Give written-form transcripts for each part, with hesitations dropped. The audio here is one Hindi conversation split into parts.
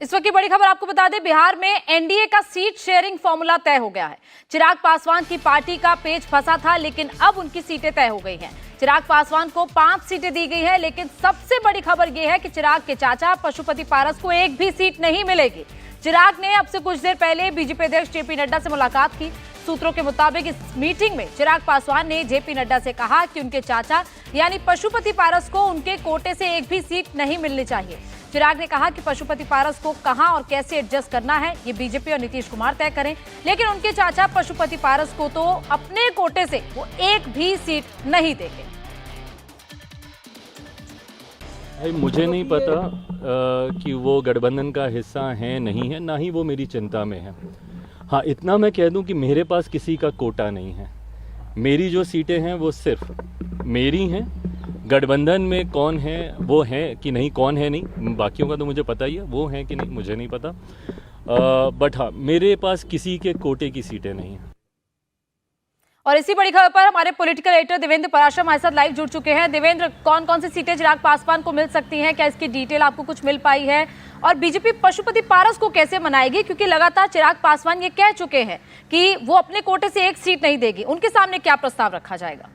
इस वक्त की बड़ी खबर आपको बता दें, बिहार में एनडीए का सीट शेयरिंग फॉर्मूला तय हो गया है। चिराग पासवान की पार्टी का पेच फंसा था, लेकिन अब उनकी सीटें तय हो गई हैं। चिराग पासवान को 5 सीटें दी गई हैं, लेकिन सबसे बड़ी खबर यह है कि चिराग के चाचा पशुपति पारस को एक भी सीट नहीं मिलेगी। चिराग ने अब से कुछ देर पहले बीजेपी अध्यक्ष जेपी नड्डा से मुलाकात की। सूत्रों के मुताबिक इस मीटिंग में चिराग पासवान ने जेपी नड्डा से कहा कि उनके चाचा यानी पशुपति पारस को उनके कोटे से एक भी सीट नहीं मिलनी चाहिए। चिराग ने कहा कि पशुपति पारस को कहां और कैसे एडजस्ट करना है ये बीजेपी और नीतीश कुमार तय करें, लेकिन उनके चाचा पशुपति पारस को तो अपने कोटे से वो एक भी सीट नहीं देंगे। भाई मुझे नहीं पता कि वो गठबंधन का हिस्सा है नहीं है, ना ही वो मेरी चिंता में है। हाँ, इतना मैं कह दूं कि मेरे पास किसी का कोटा नहीं है। मेरी जो सीटें हैं वो सिर्फ मेरी हैं। गठबंधन में कौन है वो है कि नहीं, कौन है नहीं, बाकियों का तो मुझे पता ही है, वो है कि नहीं मुझे नहीं पता। बट हाँ, मेरे पास किसी के कोटे की सीटें नहीं हैं। और इसी बड़ी खबर पर हमारे पॉलिटिकल एडिटर देवेंद्र पराशर हमारे साथ लाइव जुड़ चुके हैं। देवेंद्र, कौन कौन सी सीटें चिराग पासवान को मिल सकती हैं, क्या इसकी डिटेल आपको कुछ मिल पाई है? और बीजेपी पशुपति पारस को कैसे मनाएगी, क्योंकि लगातार चिराग पासवान ये कह चुके हैं कि वो अपने कोटे से एक सीट नहीं देगी। उनके सामने क्या प्रस्ताव रखा जाएगा?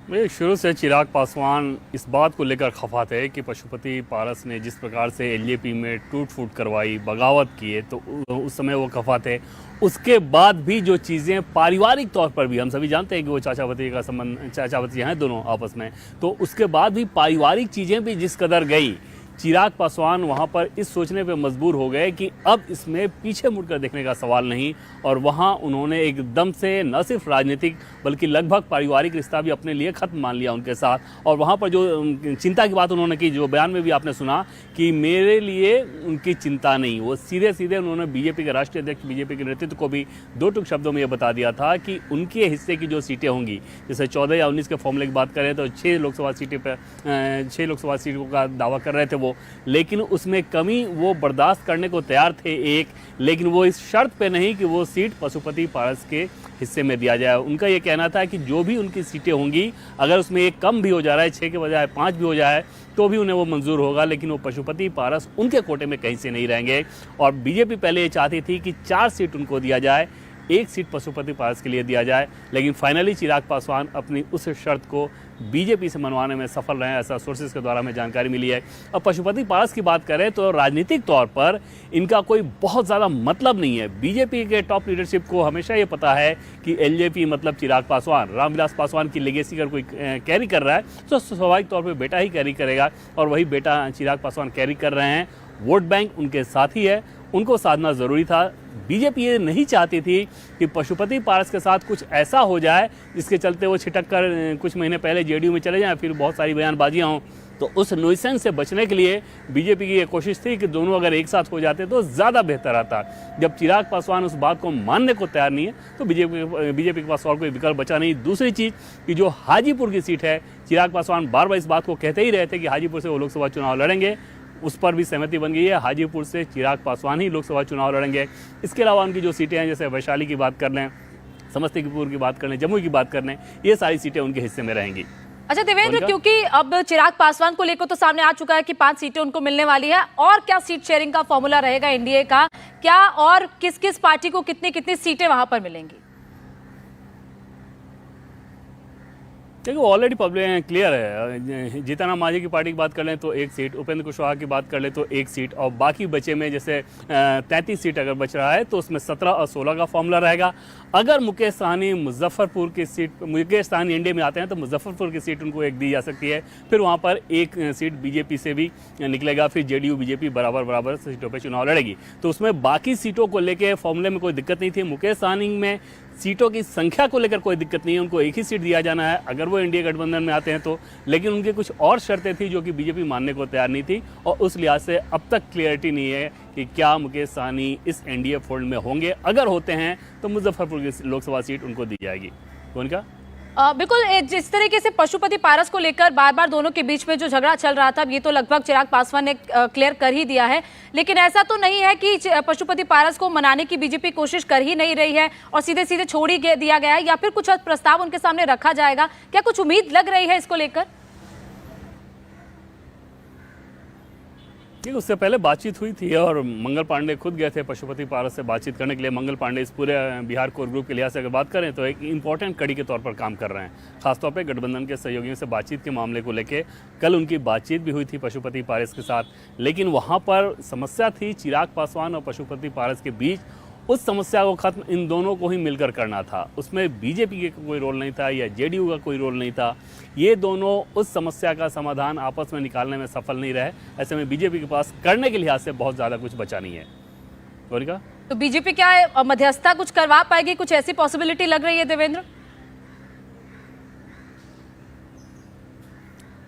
मैं शुरू से चिराग पासवान इस बात को लेकर खफा थे कि पशुपति पारस ने जिस प्रकार से एलजेपी में टूट फूट करवाई, बगावत किए, तो उस समय वो खफा थे। उसके बाद भी जो चीज़ें पारिवारिक तौर पर भी हम सभी जानते हैं कि वो चाचा भतीजे का संबंध, चाचा भतीजे हैं दोनों आपस में, तो उसके बाद भी पारिवारिक चीज़ें भी जिस कदर गई, चिराग पासवान वहाँ पर इस सोचने पे मजबूर हो गए कि अब इसमें पीछे मुड़कर देखने का सवाल नहीं। और वहाँ उन्होंने एकदम से न सिर्फ राजनीतिक बल्कि लगभग पारिवारिक रिश्ता भी अपने लिए ख़त्म मान लिया उनके साथ। और वहाँ पर जो चिंता की बात उन्होंने की, जो बयान में भी आपने सुना कि मेरे लिए उनकी चिंता नहीं, वो सीधे सीधे उन्होंने बीजेपी के राष्ट्रीय अध्यक्ष, बीजेपी के नेतृत्व को भी 2 टूक शब्दों में ये बता दिया था कि उनके हिस्से की जो सीटें होंगी, जैसे 14 या 19 के फॉर्मूले की बात करें तो 6 लोकसभा सीटें पर 6 लोकसभा सीटों का दावा कर रहे थे वो, लेकिन उसमें कमी वो बर्दाश्त करने को तैयार थे एक, लेकिन वो इस शर्त पे नहीं कि वो सीट पशुपति पारस के हिस्से में दिया जाए। उनका ये कहना था कि जो भी उनकी सीटें होंगी, अगर उसमें एक कम भी हो जा रहा है, 6 के बजाय 5 भी हो जाए, तो भी उन्हें वो मंजूर होगा, लेकिन वो पशुपति पारस उनके कोटे में कहीं से नहीं रहेंगे। और बीजेपी पहले ये चाहती थी कि 4 सीट उनको दिया जाए, 1 सीट पशुपति पारस के लिए दिया जाए, लेकिन फाइनली चिराग पासवान अपनी उस शर्त को बीजेपी से मनवाने में सफल रहे, ऐसा सोर्सेज के द्वारा हमें जानकारी मिली है। अब पशुपति पारस की बात करें तो राजनीतिक तौर पर इनका कोई बहुत ज़्यादा मतलब नहीं है। बीजेपी के टॉप लीडरशिप को हमेशा ये पता है कि एलजेपी मतलब चिराग पासवान, रामविलास पासवान की लेगेसी अगर कोई कैरी कर रहा है तो स्वाभाविक तौर पर बेटा ही कैरी करेगा, और वही बेटा चिराग पासवान कैरी कर रहे हैं। वोट बैंक उनके साथ ही है, उनको साधना ज़रूरी था। बीजेपी ये नहीं चाहती थी कि पशुपति पारस के साथ कुछ ऐसा हो जाए जिसके चलते वो छिटक कर कुछ महीने पहले जेडीयू में चले जाएं, फिर बहुत सारी बयानबाजियां हों। तो उस नुइसेंस से बचने के लिए बीजेपी की ये कोशिश थी कि दोनों अगर एक साथ हो जाते तो ज़्यादा बेहतर आता। जब चिराग पासवान उस बात को मानने को तैयार नहीं है तो बीजेपी के पास और कोई विकल्प बचा नहीं। दूसरी चीज़ कि जो हाजीपुर की सीट है, चिराग पासवान बार बार इस बात को कहते ही रहे थे कि हाजीपुर से वो लोकसभा चुनाव लड़ेंगे, उस पर भी सहमति बन गई है। हाजीपुर से चिराग पासवान ही लोकसभा चुनाव लड़ेंगे। इसके अलावा उनकी जो सीटें हैं, जैसे वैशाली की बात कर लें, समस्तीपुर की बात कर लें, जमुई की बात कर लें, ये सारी सीटें उनके हिस्से में रहेंगी। अच्छा देवेंद्र, क्योंकि अब चिराग पासवान को लेकर तो सामने आ चुका है कि 5 सीटें उनको मिलने वाली है, और क्या सीट शेयरिंग का फॉर्मूला रहेगा एनडीए का, क्या और किस किस पार्टी को कितनी कितनी सीटें वहां पर मिलेंगी? देखिए ऑलरेडी पब्लिक क्लियर है। जीतन राम मांझी की पार्टी की बात कर लें तो 1 सीट, उपेंद्र कुशवाहा की बात कर लें तो 1 सीट, और बाकी बचे में जैसे 33 सीट अगर बच रहा है तो उसमें 17 और 16 का फॉर्मूला रहेगा। अगर मुकेश सहनी मुजफ्फरपुर की सीट, मुकेश सहनी एनडीए में आते हैं तो मुजफ्फरपुर की सीट उनको एक दी जा सकती है, फिर वहाँ पर 1 सीट बीजेपी से भी निकलेगा, फिर जेडीयू बीजेपी बराबर सीटों पर चुनाव लड़ेगी। तो उसमें बाकी सीटों को लेकर फॉर्मूले में कोई दिक्कत नहीं थी। मुकेश सहनी में सीटों की संख्या को लेकर कोई दिक्कत नहीं है, उनको 1 ही सीट दिया जाना है अगर वो एनडीए गठबंधन में आते हैं तो। लेकिन उनके कुछ और शर्तें थी जो कि बीजेपी मानने को तैयार नहीं थी, और उस लिहाज से अब तक क्लियरिटी नहीं है कि क्या मुकेश सहनी इस एनडीए फोल्ड में होंगे। अगर होते हैं तो मुजफ्फरपुर की लोकसभा सीट उनको दी जाएगी। कौन का बिल्कुल, जिस तरीके से पशुपति पारस को लेकर बार बार दोनों के बीच में जो झगड़ा चल रहा था, ये तो लगभग चिराग पासवान ने क्लियर कर ही दिया है, लेकिन ऐसा तो नहीं है कि पशुपति पारस को मनाने की बीजेपी कोशिश कर ही नहीं रही है और सीधे सीधे छोड़ ही दिया गया है, या फिर कुछ प्रस्ताव उनके सामने रखा जाएगा? क्या कुछ उम्मीद लग रही है इसको लेकर? देखिए उससे पहले बातचीत हुई थी और मंगल पांडे खुद गए थे पशुपति पारस से बातचीत करने के लिए। मंगल पांडे इस पूरे बिहार कोर ग्रुप के लिहाज से अगर बात करें तो एक इंपॉर्टेंट कड़ी के तौर पर काम कर रहे हैं, खासतौर पे गठबंधन के सहयोगियों से बातचीत के मामले को लेके। कल उनकी बातचीत भी हुई थी पशुपति पारस के साथ, लेकिन वहाँ पर समस्या थी चिराग पासवान और पशुपति पारस के बीच। उस समस्या को खत्म इन दोनों को ही मिलकर करना था, उसमें बीजेपी का कोई रोल नहीं था या जेडीयू का कोई रोल नहीं था। ये दोनों उस समस्या का समाधान आपस में निकालने में सफल नहीं रहे। ऐसे में बीजेपी के पास करने के लिहाज से बहुत ज़्यादा कुछ बचा नहीं है। गौरिका, तो बीजेपी क्या है, मध्यस्थता कुछ करवा पाएगी? कुछ ऐसी पॉसिबिलिटी लग रही है देवेंद्र?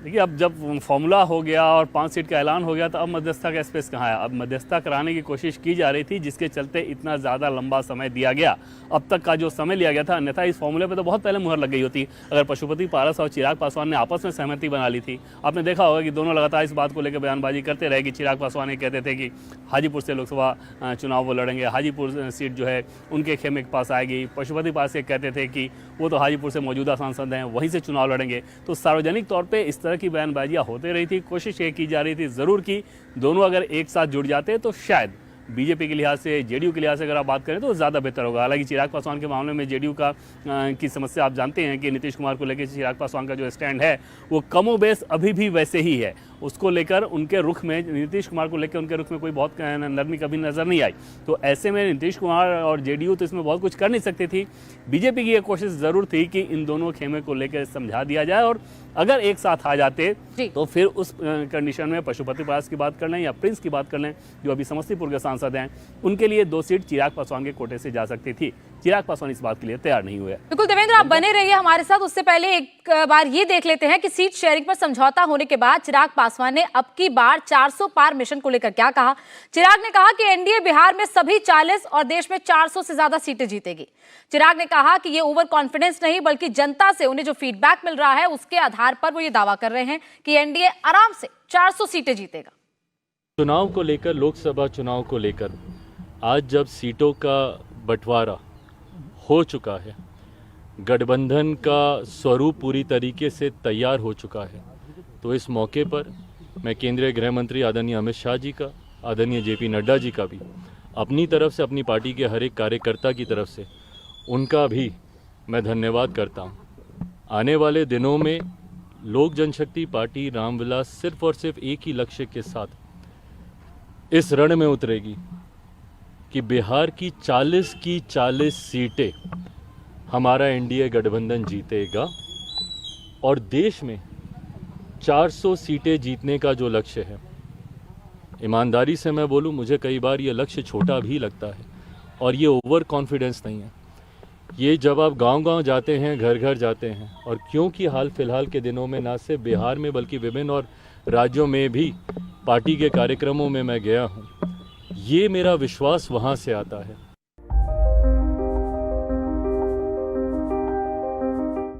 देखिए अब जब फॉर्मूला हो गया और 5 सीट का ऐलान हो गया तो अब मध्यस्थता का स्पेस कहाँ है। अब मध्यस्थता कराने की कोशिश की जा रही थी, जिसके चलते इतना ज़्यादा लंबा समय दिया गया। अब तक का जो समय लिया गया था, अन्यथा इस फॉर्मूले पे तो बहुत पहले मुहर लग गई होती अगर पशुपति पारस और चिराग पासवान ने आपस में सहमति बना ली थी। आपने देखा होगा कि दोनों लगातार इस बात को लेकर बयानबाजी करते रहे कि चिराग पासवान ये कहते थे कि हाजीपुर से लोकसभा चुनाव वो लड़ेंगे, हाजीपुर सीट जो है उनके खेमे के पास आएगी। पशुपति पारस ये कहते थे कि वो तो हाजीपुर से मौजूदा सांसद हैं, वहीं से चुनाव लड़ेंगे। तो सार्वजनिक तौर पर इस तरह की बयानबाजियां होते रही थी। कोशिश ये की जा रही थी ज़रूर कि दोनों अगर एक साथ जुड़ जाते तो शायद बीजेपी के लिहाज से, जेडीयू के लिहाज से अगर आप बात करें तो ज़्यादा बेहतर होगा। हालांकि चिराग पासवान के मामले में जेडीयू की समस्या आप जानते हैं कि नीतीश कुमार को लेकर चिराग पासवान का जो स्टैंड है वो कमोबेश अभी भी वैसे ही है। उसको लेकर उनके रुख में, नीतीश कुमार को लेकर उनके रुख में कोई बहुत नरमी कभी नज़र नहीं आई। तो ऐसे में नीतीश कुमार और जेडीयू तो इसमें बहुत कुछ कर नहीं सकती थी। बीजेपी की ये कोशिश ज़रूर थी कि इन दोनों खेमे को लेकर समझा दिया जाए और अगर एक साथ आ जाते तो फिर उस कंडीशन में पशुपति पारस की बात कर लें या प्रिंस की बात कर लें, जो अभी समस्तीपुर के सांसद हैं, उनके लिए 2 सीट चिराग पासवान के कोटे से जा सकती थी। चिराग पासवान इस बात के लिए तैयार नहीं हुए। बिल्कुल देवेंद्र, आप बने रहिए हमारे साथ। उससे पहले एक बार ये देख लेते हैं कि सीट शेयरिंग पर समझौता होने के बाद चिराग पासवान ने अब की बार 400 पार मिशन को लेकर क्या कहा। चिराग ने कहा कि एनडीए बिहार में सभी 40 और देश में 400 से ज्यादा सीटें जीतेगी। चिराग ने कहा कि ये ओवर कॉन्फिडेंस नहीं बल्कि जनता से उन्हें जो फीडबैक मिल रहा है उसके आधार पर वो ये दावा कर रहे हैं कि एनडीए आराम से 400 सीटें जीतेगा। चुनाव को लेकर, लोकसभा चुनाव को लेकर आज जब सीटों का बंटवारा हो चुका है, गठबंधन का स्वरूप पूरी तरीके से तैयार हो चुका है, तो इस मौके पर मैं केंद्रीय गृह मंत्री आदरणीय अमित शाह जी का, आदरणीय जेपी नड्डा जी का भी अपनी तरफ से, अपनी पार्टी के हर एक कार्यकर्ता की तरफ से उनका भी मैं धन्यवाद करता हूं। आने वाले दिनों में लोक जनशक्ति पार्टी रामविलास सिर्फ और सिर्फ एक ही लक्ष्य के साथ इस रण में उतरेगी कि बिहार की 40 सीटें हमारा एनडीए गठबंधन जीतेगा और देश में 400 सीटें जीतने का जो लक्ष्य है, ईमानदारी से मैं बोलूं, मुझे कई बार ये लक्ष्य छोटा भी लगता है और ये ओवर कॉन्फिडेंस नहीं है। ये जब आप गांव-गांव जाते हैं, घर घर जाते हैं, और क्योंकि हाल फिलहाल के दिनों में ना सिर्फ बिहार में बल्कि विभिन्न और राज्यों में भी पार्टी के कार्यक्रमों में मैं गया हूँ, ये मेरा विश्वास वहाँ से आता है